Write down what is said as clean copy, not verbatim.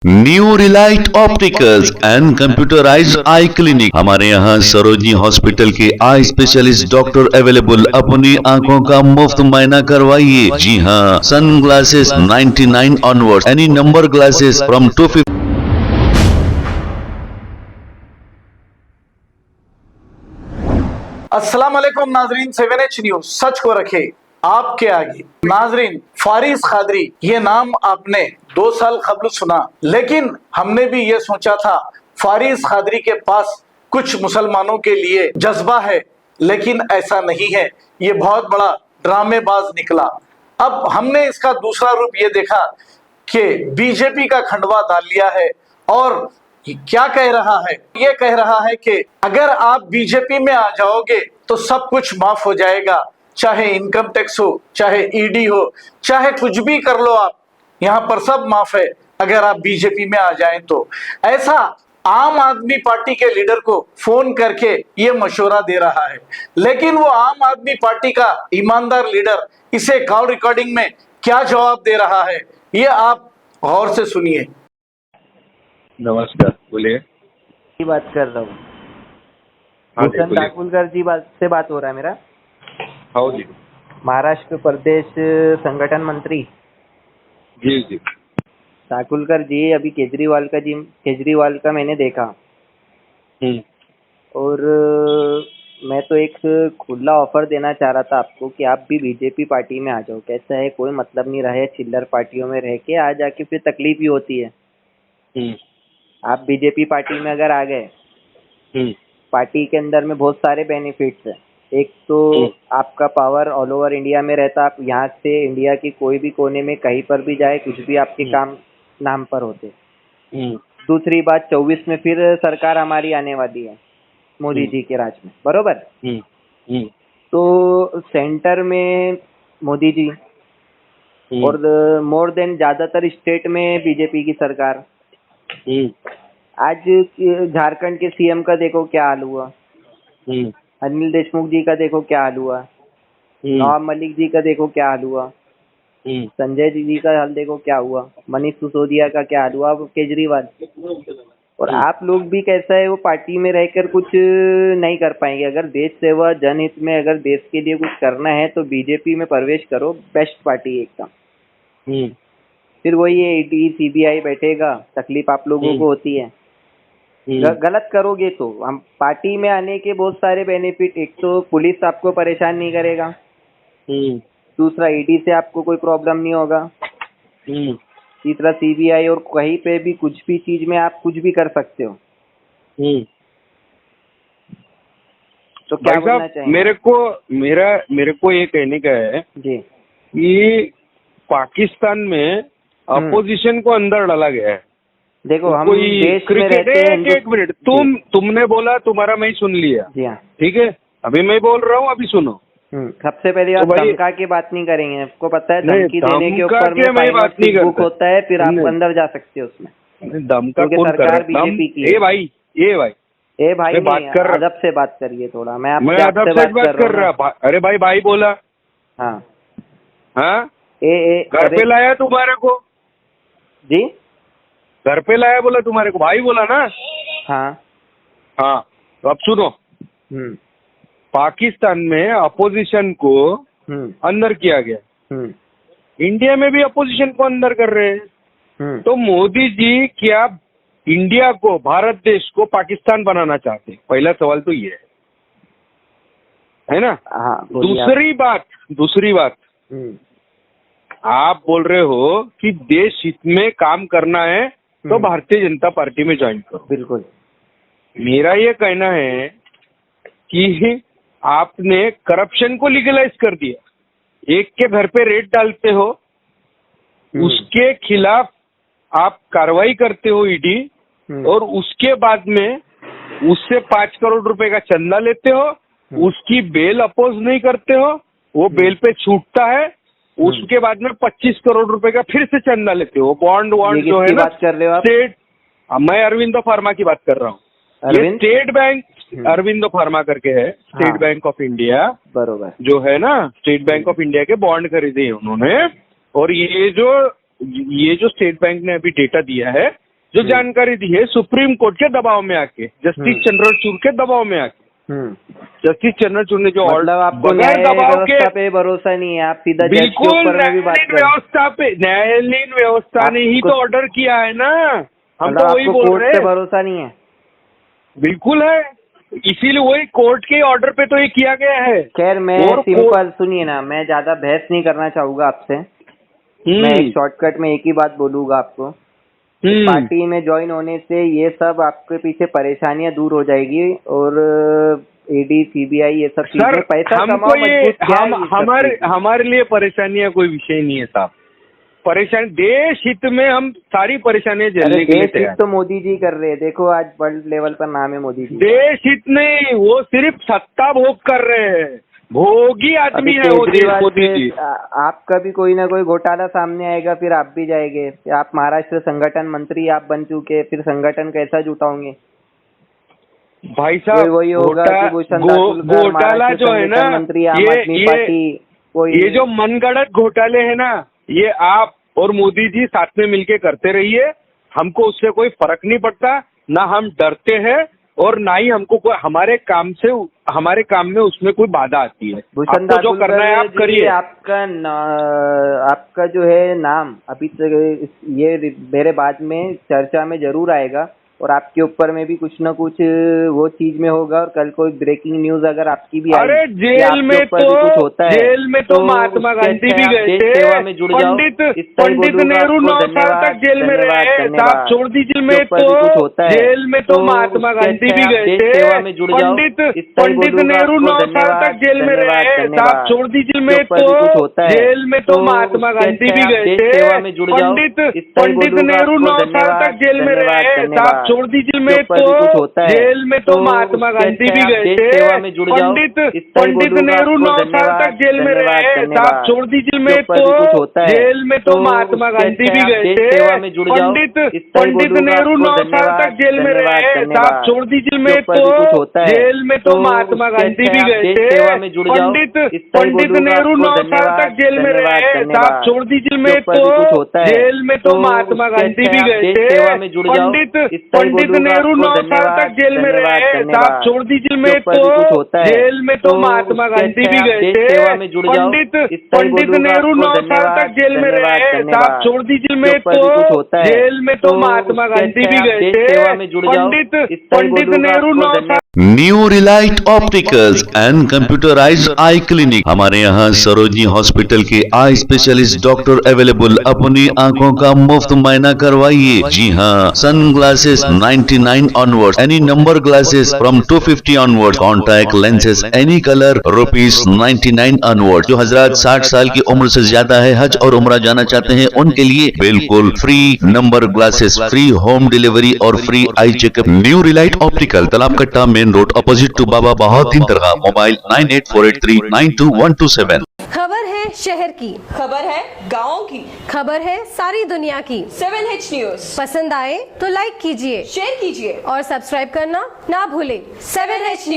New Relight opticals and computerised I clinic. हमारे यहाँ Sarojini hospital के आई स्पेशलिस्ट डॉक्टर अवेलेबल। अपनी आंखों का मुफ्त मुआयना करवाइए। जी हाँ, sunglasses 99 onward, any number glasses from 250। अस्सलाम वालेकुम नाजरीन, 7H न्यूज सच को रखे आपके आगे। नाजरीन, फारिस कादरी ये नाम आपने 2 साल कबल सुना, लेकिन हमने भी ये सोचा था फारिस कादरी के पास कुछ मुसलमानों के लिए जज्बा है, लेकिन ऐसा नहीं है। ये बहुत बड़ा ड्रामेबाज निकला। अब हमने इसका दूसरा रूप ये देखा कि बीजेपी का खंडवा डाल लिया है और क्या कह रहा है? ये कह रहा है कि अगर आप बीजेपी में आ जाओगे तो सब कुछ माफ हो जाएगा, चाहे इनकम टैक्स हो, चाहे ईडी हो, चाहे कुछ भी कर लो आप, यहाँ पर सब माफ है अगर आप बीजेपी में आ जाएं तो। ऐसा आम आदमी पार्टी के लीडर को फोन करके ये मशवरा दे रहा है, लेकिन वो आम आदमी पार्टी का ईमानदार लीडर इसे कॉल रिकॉर्डिंग में क्या जवाब दे रहा है, ये आप गौर से सुनिए। नमस्कार, बोलिए। बात कर रहा हूँ। हाँ जी, भूषण बोलिए। दाकुलकर जी से बात हो रहा है मेरा। हाँ जी महाराष्ट्र प्रदेश संगठन मंत्री जी जी। दाकुलकर जी, अभी केजरीवाल का मैंने देखा और मैं तो एक खुला ऑफर देना चाह रहा था आपको कि आप भी बीजेपी पार्टी में आ जाओ। कैसा है, कोई मतलब नहीं रहे चिल्लर पार्टियों में रह के, आ जाके फिर तकलीफ ही होती है। आप बीजेपी पार्टी में अगर आ गए, पार्टी के अंदर में बहुत सारे बेनिफिट्स हैं। एक तो आपका पावर ऑल ओवर इंडिया में रहता, आप यहाँ से इंडिया के कोई भी कोने में कहीं पर भी जाए, कुछ भी आपके काम नाम पर होते। दूसरी बात, 24 में फिर सरकार हमारी आने वाली है मोदी जी के राज में, बरोबर। तो सेंटर में मोदी जी और मोर देन ज्यादातर स्टेट में बीजेपी की सरकार। आज झारखंड के सीएम का देखो क्या हाल हुआ, अनिल देशमुख जी का देखो क्या हाल हुआ, नवाब मलिक जी का देखो क्या हाल हुआ, संजय जी का हाल देखो क्या हुआ, मनीष सिसोदिया का क्या हाल हुआ, अब केजरीवाल। और आप लोग भी कैसा है, वो पार्टी में रहकर कुछ नहीं कर पाएंगे। अगर देश सेवा जनहित में अगर देश के लिए कुछ करना है तो बीजेपी में प्रवेश करो, बेस्ट पार्टी एकदम। फिर वही ईडी सीबीआई बैठेगा, तकलीफ आप लोगों को होती है। गलत करोगे तो हम पार्टी में आने के बहुत सारे बेनिफिट, एक तो पुलिस आपको परेशान नहीं करेगा, दूसरा ईडी से आपको कोई प्रॉब्लम नहीं होगा, तीसरा सीबीआई और कहीं पे भी कुछ भी चीज में आप कुछ भी कर सकते हो। तो क्या बोलना चाहिए? मेरे को ये कहने का है जी कि पाकिस्तान में अपोजिशन को अंदर डाला गया है। देखो, हम कोई देश में क्रिकेट रहते हैं। एक मिनट, तुमने बोला, तुम्हारा मैं सुन लिया। जी हाँ, ठीक है, अभी मैं बोल रहा हूँ, अभी सुनो। सबसे पहले आप धमका की बात नहीं करेंगे, आपको पता है धमकी देने के ऊपर में बात नहीं बुक होता है, फिर आप अंदर जा सकते हो उसमें। धमका कौन कर रहा है? बीजेपी की। ए भाई बात कर, अदब से बात करिए थोड़ा। मैं अदब से बात कर रहा। अरे भाई बोला। हाँ हाँ, घर पे लाया तुम्हारे को जी, घर पे लाया बोला तुम्हारे को, भाई बोला ना। हाँ, तो अब सुनो। पाकिस्तान में अपोजिशन को अंदर किया गया, इंडिया में भी अपोजिशन को अंदर कर रहे हैं। तो मोदी जी क्या इंडिया को, भारत देश को पाकिस्तान बनाना चाहते हैं? पहला सवाल तो ये है ना। दूसरी बात, आप बोल रहे हो कि देश हित में काम करना है तो भारतीय जनता पार्टी में ज्वाइन करो। बिल्कुल। मेरा ये कहना है कि आपने करप्शन को लीगलाइज कर दिया। एक के घर पे रेड डालते हो, उसके खिलाफ आप कार्रवाई करते हो ईडी, और उसके बाद में उससे 5 करोड़ रुपए का चंदा लेते हो, उसकी बेल अपोज नहीं करते हो, वो बेल पे छूटता है, उसके बाद में 25 करोड़ रुपए का फिर से चंदा लेते हो। बॉन्ड जो है ना, स्टेट, मैं अरविंदो फार्मा की बात कर रहा हूँ। ये स्टेट बैंक अरविंदो फार्मा करके है, स्टेट बैंक ऑफ इंडिया, बरोबर, जो है ना, स्टेट बैंक ऑफ इंडिया के बॉन्ड खरीदे हैं उन्होंने। और ये जो स्टेट बैंक ने अभी डेटा दिया है, जो जानकारी दी है सुप्रीम कोर्ट के दबाव में आके, जस्टिस चंद्रचूड़ के दबाव में आके। जस्टिस चंद्रचूड़ ने जो मतलब आपको बगैर दबाव के, व्यवस्था पे भरोसा नहीं है, आप सीधा जज के बिल्कुल ऊपर में भी बात न्यायालयीन कर रहे हैं। व्यवस्था पे, न्यायालयीन व्यवस्था ने ही तो ऑर्डर किया है ना, हम मतलब तो वही आपको बोल कोर्ट रहे पे हैं। भरोसा नहीं है? बिल्कुल है, इसीलिए वही कोर्ट के ऑर्डर पे तो ये किया गया है। खैर मैं और सिंपल, सुनिए ना, मैं ज्यादा बहस नहीं करना चाहूंगा आपसे। मैं एक शॉर्टकट में एक ही बात बोलूंगा आपको, पार्टी में ज्वाइन होने से ये सब आपके पीछे परेशानियां दूर हो जाएगी और ईडी सीबीआई ये सब चीजें, पैसा हमको कमाओ, ये मजबूत क्या है ये सब हमारे लिए परेशानियां कोई विषय नहीं है साहब। परेशानी देश हित में हम सारी परेशानियां अरे झेलने के लिए देश हित तैयार। तो मोदी जी कर रहे हैं, देखो आज वर्ल्ड लेवल पर नाम है मोदी जी। देश हित नहीं, वो सिर्फ सत्ता भोग कर रहे हैं, भोगी आदमी है वो मोदी जी। आपका भी कोई ना कोई घोटाला सामने आएगा, फिर आप भी जाएंगे। आप महाराष्ट्र संगठन मंत्री आप बन चुके, फिर संगठन कैसा जुटाओंगे? भाई साहब वही होगा कि भूषण दासुलकर घोटाला जो है ना, मंत्री आम आदमी पार्टी, ये जो मनगढ़ंत घोटाले है ना, ये आप और मोदी जी साथ में मिलके करते रहिए, हमको उससे कोई फर्क नहीं पड़ता, ना हम डरते हैं और ना ही हमको कोई हमारे काम में उसमें कोई बाधा आती है। भूषण आपको जो करना है आप करिए। आपका जो है नाम अभी तक ये मेरे बाद में चर्चा में जरूर आएगा और आपके ऊपर में भी कुछ न कुछ वो चीज में होगा और कल कोई ब्रेकिंग न्यूज अगर आपकी भी आई, अरे जेल में तो महात्मा गांधी भी गए थे, पंडित नेहरू 9 साल तक जेल में रहे, साहब छोड़ दीजिए। में तो जेल में तो महात्मा गांधी भी गए थे, पंडित नेहरू 9 साल तक जेल में रहे, साहब छोड़ दीजिए। में तो जेल में तो महात्मा गांधी भी गए थे, पंडित नेहरू 9 साल तक जेल में रहे, साहब छोड़ दीजिए। में तो जेल में तो महात्मा गांधी भी गए थे, पंडित नेहरू 9 साल तक जेल में रहे, साहब छोड़ दीजिए। में तो जेल में तो महात्मा गांधी भी गए थे, पंडित नेहरू 9 साल तक जेल में रहे, साहब छोड़ दीजिए। में तो जेल में तो महात्मा गांधी भी गए थे, पंडित नेहरू 9 साल तक जेल में रहे, साहब छोड़ दीजिए। में तो जेल में तो महात्मा गांधी भी गए थे, पंडित नेहरू 9 साल तक जेल में रहे, साहब छोड़ दीजिए। में तो जेल में तो महात्मा गांधी भी गए थे, पंडित नेहरू 9 साल तक जेल में रहे, साहब छोड़ दीजिए। में तो जेल में तो महात्मा गांधी भी गए थे, पंडित नेहरू 9 साल। New Relight opticals and computerised I clinic, हमारे यहाँ सरोजनी हॉस्पिटल के आई स्पेशलिस्ट डॉक्टर अवेलेबल। अपनी आंखों का मुफ्त मुआयना करवाइए। जी हाँ, sunglasses 99 onward, any number glasses from 250 onward, contact lenses any colour ₹99 onward. जो हजरात 60 साल की उम्र से ज्यादा है, हज और उम्रा जाना चाहते हैं, उनके लिए बिल्कुल free number glasses, free home delivery और free eye checkup. New relight optical, Talab Katta, main road, opposite to Baba Bahauddin दरगाह। मोबाइल 9848392127। खबर है शहर की, खबर है गाँव की, खबर है सारी दुनिया की। 7H न्यूज पसंद आए तो लाइक कीजिए, शेयर कीजिए और सब्सक्राइब करना ना भूलें। 7H news.